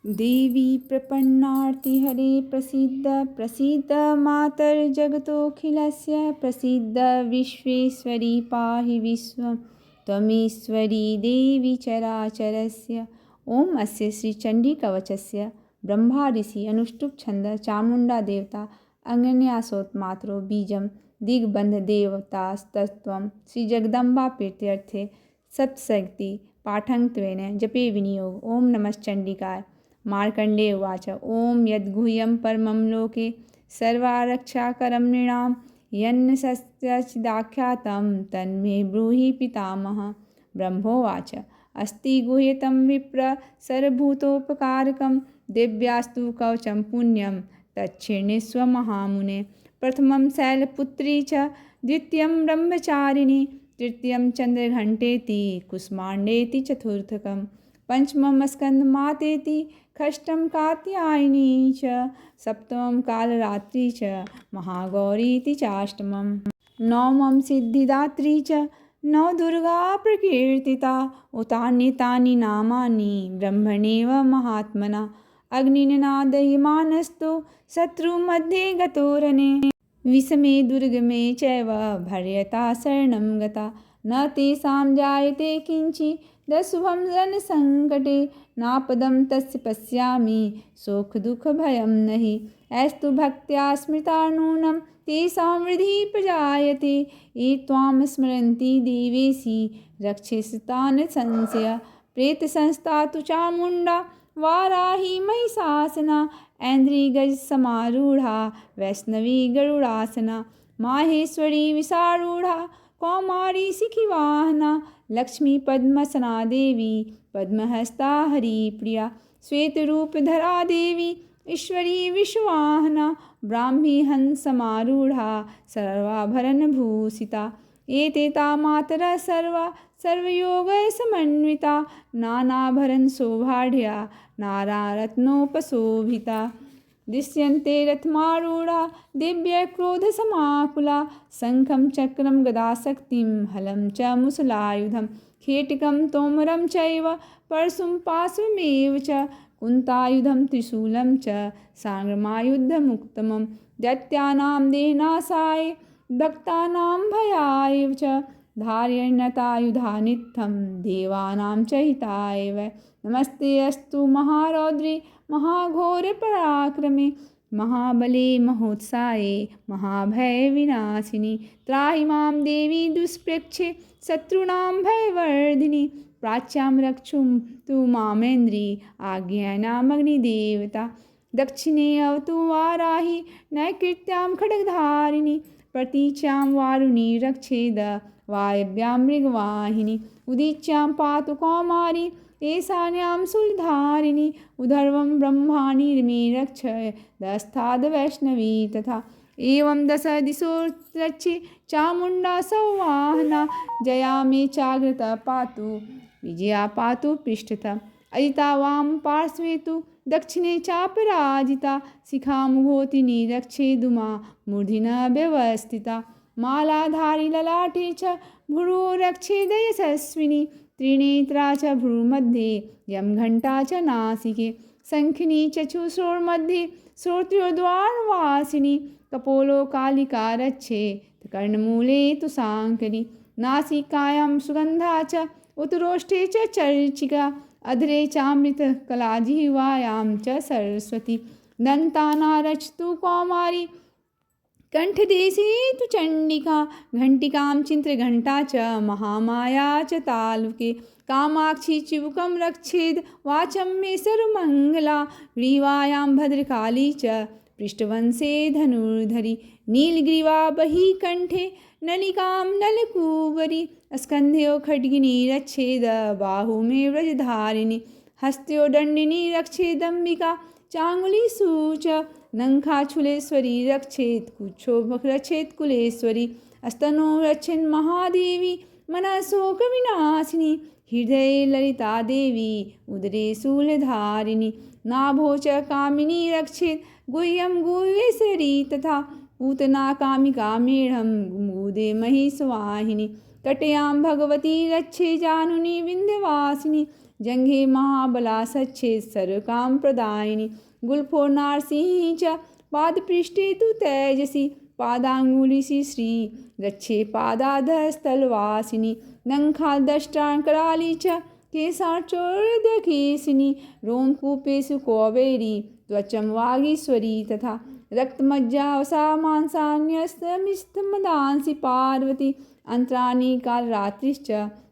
देवी प्रपन्नार्ति हरे प्रसीद प्रसीद मातर्जगतोऽखिलस्य प्रसीद विश्वेश्वरी पाहि विश्वं त्वमीश्वरी देवी चराचरस्य। ओम अस्य श्री चंडी कवचस्य ब्रह्मा ऋषि अनुष्टुप छंद चामुंडा देवता अंगन्यासोत्मात्रो बीजम दिग्बंध देवतास्तत्वं श्री जगदम्बा प्रीत्यर्थे सप्तशक्ति पाठंत्वेन जपे विनियोग। ओम नमश्चंडिकाय। मार्कंडेय उवाच ओम यद्गुह्यं परमं लोके सर्वारक्षाकरं नृणां यन्न सस्यचिदाख्यातं तन्मे ब्रूहि पितामह। ब्रह्मोवाच अस्ति गुह्यतं विप्र सर्वभूतोपकारकं दिव्यास्तु कवचं पुण्यं तच्छृणुष्व महामुने। प्रथमं शैलपुत्री च द्वितीयं ब्रह्मचारिणी तृतीयं चन्द्रघण्टेति कुष्माण्डेति चतुर्थकं पंचमं स्कन्दमातेति षष्ठं कात्यायनी च सप्तमं कालरात्रि च महागौरीति चाष्टमं नवमं सिद्धिदात्री च नवदुर्गा प्रकीर्तिता। उतान्येतानि नामानि ब्रह्मणेव महात्मना अग्निनादयमानस्तु शत्रुमध्ये गतोरणे विषमे दुर्गमे चैव भर्यता शरणं गता न तेषां जायते किञ्चित् दशुभं रणसङ्कटे नापदं तस्य पश्यामि शोकदुःखभयं नहि। ऐस्तु भक्त्या स्मृता नूनं तेषां वृद्धिः प्रजायते ये त्वां स्मरन्ति देवेशि रक्षेस्तान् संशय। प्रेतसंस्था तु चामुण्डा वाराही महिषासना ऐन्द्री गजसमारूढ़ा वैष्णवी गरुड़ासना माहेश्वरी विषारूढ़ा कौमारी शिखिवाहना लक्ष्मी पद्मसना देवी पद्महस्ता हरिप्रिया श्वेतरूपधरा देवी ईश्वरी विश्ववाहना ब्राह्मी हंसमारूढ़ा सर्वाभरणभूषिता एतेता मातरः सर्वा सर्वयोगसमन्विता नानाभरणशोभाढ्या नानारत्नोपशोभिता दृश्यन्ते रथमारूढ़ा दिव्यक्रोधसमाकुला शङ्खं चक्रं गदाशक्तिं हलं च मुसलायुधं खेटिकं तोमरं चैव परशुं पाशवमेव च कुन्तायुधं त्रिशूलं च साङ्गमायुधमुत्तमं दैत्यानां देहनाशाय भक्तानां भयाय च धारयन्नतायुधानित्थं देवानां च हिताय वै। नमस्ते अस्तु महारौद्रे महाघोरपराक्रमे महाबले महोत्साहे महाभय विनाशिनी त्राहि मां देवी दुष्प्रेक्षे शत्रूणां भयवर्धिनी प्राच्यां रक्षुं तु मामेन्द्री आज्ञानामग्निदेवता दक्षिणे अवतु वाराहि नैकृत्यां खड्गधारिणी प्रतीच्यां वारुणी रक्षेद वायव्यां मृगवाहिनी उदीच्यां पातु कौमारी ईशान्यां शूलधारिणी उधर्वं ब्रह्माणि मे रक्षय दस्ताद् वैष्णवी तथा एवं दश दिशो रक्षे चामुण्डा सौवाहना जया मे चाग्रता पातु विजया पातु पृष्ठतः अजिता वाम पार्श्वे तु दक्षिणे चापराजिता शिखामुहोतिनी रक्षेदुमा मूर्धिना व्यवस्थिता मालाधारी ललाटे च भ्रुवो रक्षेद यशस्विनी त्रिनेत्रा च भ्रूमध्ये यं घण्टा च नासिके शङ्खिनी चक्षुश्रोर्मध्ये श्रोत्रोद्वारवासिनी कपोलो कालिका रक्षेत् कर्णमूले तु शाङ्करी नासिकायां सुगन्धा च उत्तरोष्ठे च चर्चिका अधरे चामृतकलाजिह्वायां च सरस्वती दन्तानारचतु कौमारी कंठदेशे तु चण्डिका घण्टिकां चित्रघण्टा च महामाया च तालुके कामाक्षी चिबुकं रक्षेद् वाचं मे सर्वमङ्गला ग्रीवायां भद्रकाली च पृष्ठवंशे धनुर्धरी नीलग्रीवा बहिः कण्ठे नलिकां नलकूबरी स्कन्धयो खड्गिनी रक्षेद बाहु मे व्रजधारिणी हस्तयो दण्डिनी रक्षेदम्बिका चाङ्गुलीषु च नङ्खाचूलेश्वरी रक्षेत् कुक्षो रक्षेत् कुलेश्वरी स्तनो रक्षेन् महादेवी मनःशोकविनाशिनी हृदये ललिता देवी उदरे शूलधारिणी नाभो च कामिनी रक्षेत् गुह्यं गुह्येश्वरी तथा पूतना कामिका मेढं गुदे महिषवाहिनी कटयां भगवती रक्षे जानुनी विन्ध्यवासिनी जंघे महाबला सच्छेद सर्वकाम प्रदायिनी गुल्फो नारसिंह च पादपृष्ठे तु तेजसी पादांगुलिसी श्री रक्षे पादाधस्तलवासिनी नंखादष्टांकराली च केशाचोर्दकेशिनी रोमकूपेषु कौबेरी त्वचं वागीश्वरी तथा रक्तमज्जावसा मांसान्यस्तमिस्तमदांसि पार्वती अंतराणि कालरात्रिश्च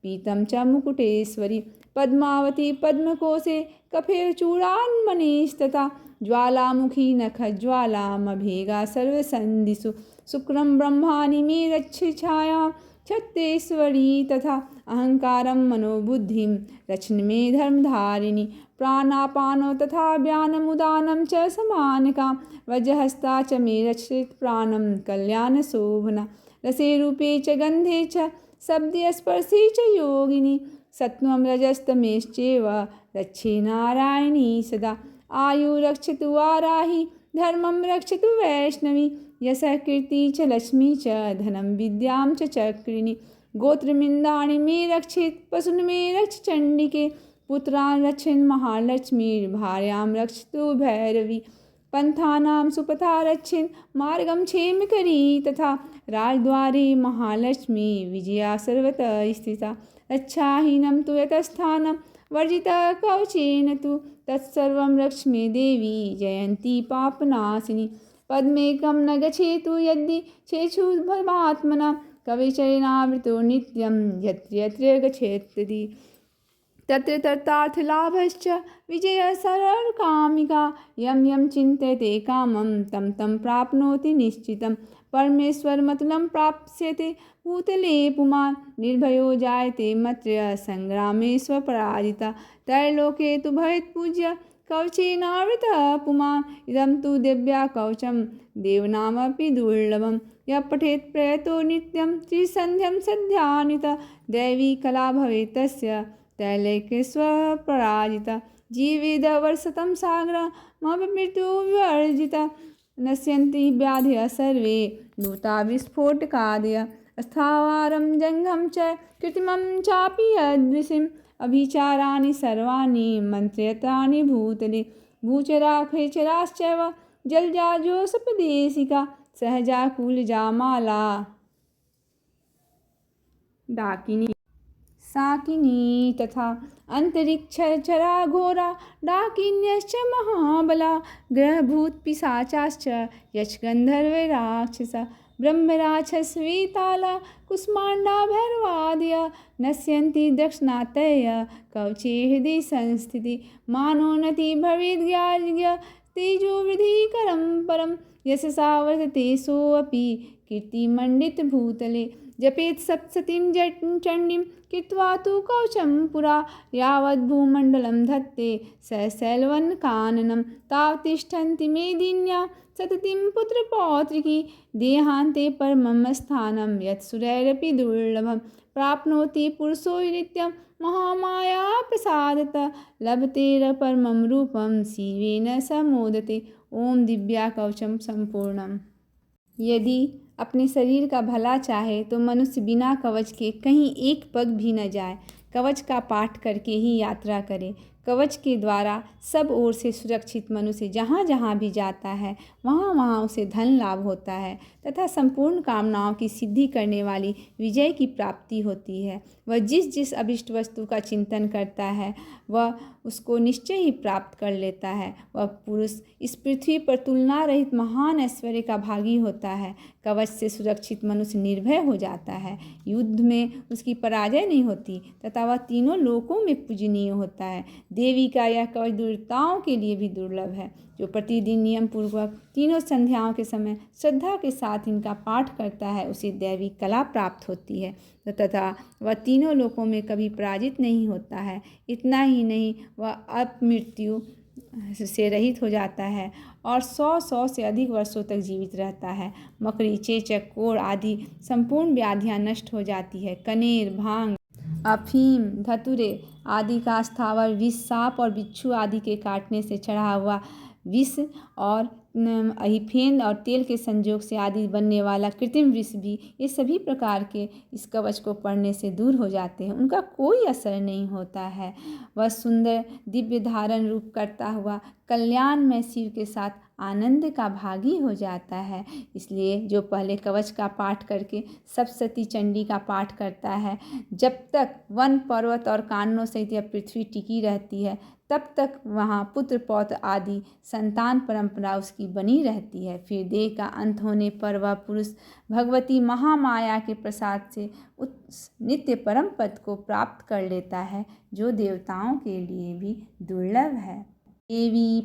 पीतं च मुकुटेश्वरी पद्मावती पद्मकोशे कफेचूडान्मणिस्तथा ज्वालामुखी नखज्वालामभेगा सर्वसन्धिषु शुक्रं ब्रह्माणि मे रक्षछायां छत्तेश्वरी तथा अहंकारं मनोबुद्धिं रचन मे धर्मधारिणी प्राणापानो तथा व्यानमुदानं च समानकां वज्रहस्ता च मे रक्षित प्राणं कल्याणशोभना रसे रूपे च गन्धे च शब्दे स्पर्शे च योगिनी सत्त्वं रजस्तमेश्चैव रक्षे नारायणी सदा आयु रक्षतु वाराही धर्मं रक्षतु वैष्णवी यशः कीर्ति च लक्ष्मी च धनं विद्यां च चक्रिणी गोत्रमिन्दाणि मे रक्षेत् पशून् मे रक्ष चण्डिके पुत्रान् रक्षन् महालक्ष्मीर्भार्यां रक्षतु भैरवी पंथानां सुपथा रक्षन् मार्गं क्षेमकरी तथा राजद्वारे महालक्ष्मी विजया सर्वतः स्थिता रक्षाहीनं तु यतस्थानं वर्जितः कवचेन तु तत्सर्वं रक्ष मे देवी जयन्ती पापनाशिनी पद्मेकं न गच्छेतु यदि चेच्छुभमात्मना कविचरणावृतो नित्यं यत्र यत्र गच्छेत्तदि तत्र तत्रार्थलाभश्च विजयः सर्वकामिका यं यं चिन्तयते कामं तं तं प्राप्नोति निश्चितं परमेश्वरमतुलं प्राप्स्यते भूतले पुमान् निर्भयो जायते मत्र संग्रामे स्वपराजिता त्रैलोके तु भवेत् पूज्य कवचेनावृतः पुमान् इदं तु दिव्या कवचं देवनामपि दुर्लभं यः पठेत् प्रयतो नित्यं त्रिसन्ध्यं सन्ध्यानिता दैवी कला भवेत् तस्य त्रैलोक्यस्वपराजिता जीवेदवर्षतं सागरमपमृत्युविवर्जिता नश्यन्ति व्याधयः सर्वे नूता विस्फोटकादयः स्थावारं जङ्घं च कृत्रिमं चापि यद्विषिम् अभिचाराणि सर्वाणि मन्त्रयतानि भूतले भूचराखेचराश्चैव जलजाजोषपदेशिका सहजाकुलजामाला डाकिनी साकिनी तथा अंतरिक्षचरा घोरा डाकिन्यश्च महाबला ग्रहभूतपिशाचाश्च यक्षगन्धर्वराक्षसा ब्रह्मराक्षसवेताला कुष्माण्डा भैरवादयः नश्यन्ति दक्षिणातय कवचे हृदि संस्थिति मानोन्नति भवेद्ज्ञ तेजो वृद्धिकरं परं यशसा वर्धते सोऽपि कीर्तिमण्डितभूतले जपेत् सप्तशतीं चण्डीं कृत्वा तु कवचं पुरा यावद्भूमण्डलं धत्ते सशैलवनकाननं तावतिष्ठन्ति मेदिन्या सततिं पुत्रपौत्रिकी देहान्ते परमं स्थानं यत्सुरैरपि दुर्लभं प्राप्नोति पुरुषो नित्यं महामाया प्रसादतः लभतेरपरमं रूपं शिवेन समोदते। ओम दिव्या कवचम संपूर्णम। यदि अपने शरीर का भला चाहे तो मनुष्य बिना कवच के कहीं एक पग भी न जाए। कवच का पाठ करके ही यात्रा करे। कवच के द्वारा सब ओर से सुरक्षित मनुष्य जहाँ जहाँ भी जाता है वहाँ वहाँ उसे धन लाभ होता है तथा संपूर्ण कामनाओं की सिद्धि करने वाली विजय की प्राप्ति होती है। वह जिस जिस अभिष्ट वस्तु का चिंतन करता है वह उसको निश्चय ही प्राप्त कर लेता है। वह पुरुष इस पृथ्वी पर तुलना रहित महान ऐश्वर्य का भागी होता है। कवच से सुरक्षित मनुष्य निर्भय हो जाता है। युद्ध में उसकी पराजय नहीं होती तथा वह तीनों लोकों में पूजनीय होता है। देवी का यह कवच दुर्ताओं के लिए भी दुर्लभ है। जो प्रतिदिन नियम पूर्वक तीनों संध्याओं के समय श्रद्धा के साथ इनका पाठ करता है उसे दैवी कला प्राप्त होती है तथा वह तीनों लोकों में कभी पराजित नहीं होता है। इतना ही नहीं वह अपमृत्यु से रहित हो जाता है और 100 से अधिक वर्षों तक जीवित रहता है। मकड़ी, चेचक, कोढ़ आदि संपूर्ण व्याधियाँ नष्ट हो जाती है। कनेर, भांग, अफीम, धतूरे आदि का स्थावर विष, सांप और बिच्छू आदि के काटने से चढ़ा हुआ विष और फेन और तेल के संयोग से आदि बनने वाला कृत्रिम विष भी, ये सभी प्रकार के इस कवच को पढ़ने से दूर हो जाते हैं, उनका कोई असर नहीं होता है। वह सुंदर दिव्य धारण रूप करता हुआ कल्याण में शिव के साथ आनंद का भागी हो जाता है। इसलिए जो पहले कवच का पाठ करके सप्तशती चंडी का पाठ करता है, जब तक वन पर्वत और काननों सहित यह पृथ्वी टिकी रहती है, तब तक वहाँ पुत्र पौत्र आदि संतान परंपरा उसकी बनी रहती है। फिर देह का अंत होने पर वह पुरुष भगवती महामाया के प्रसाद से उस नित्य परम पद को प्राप्त कर लेता है, जो देवताओं के लिए भी दुर्लभ है। देवी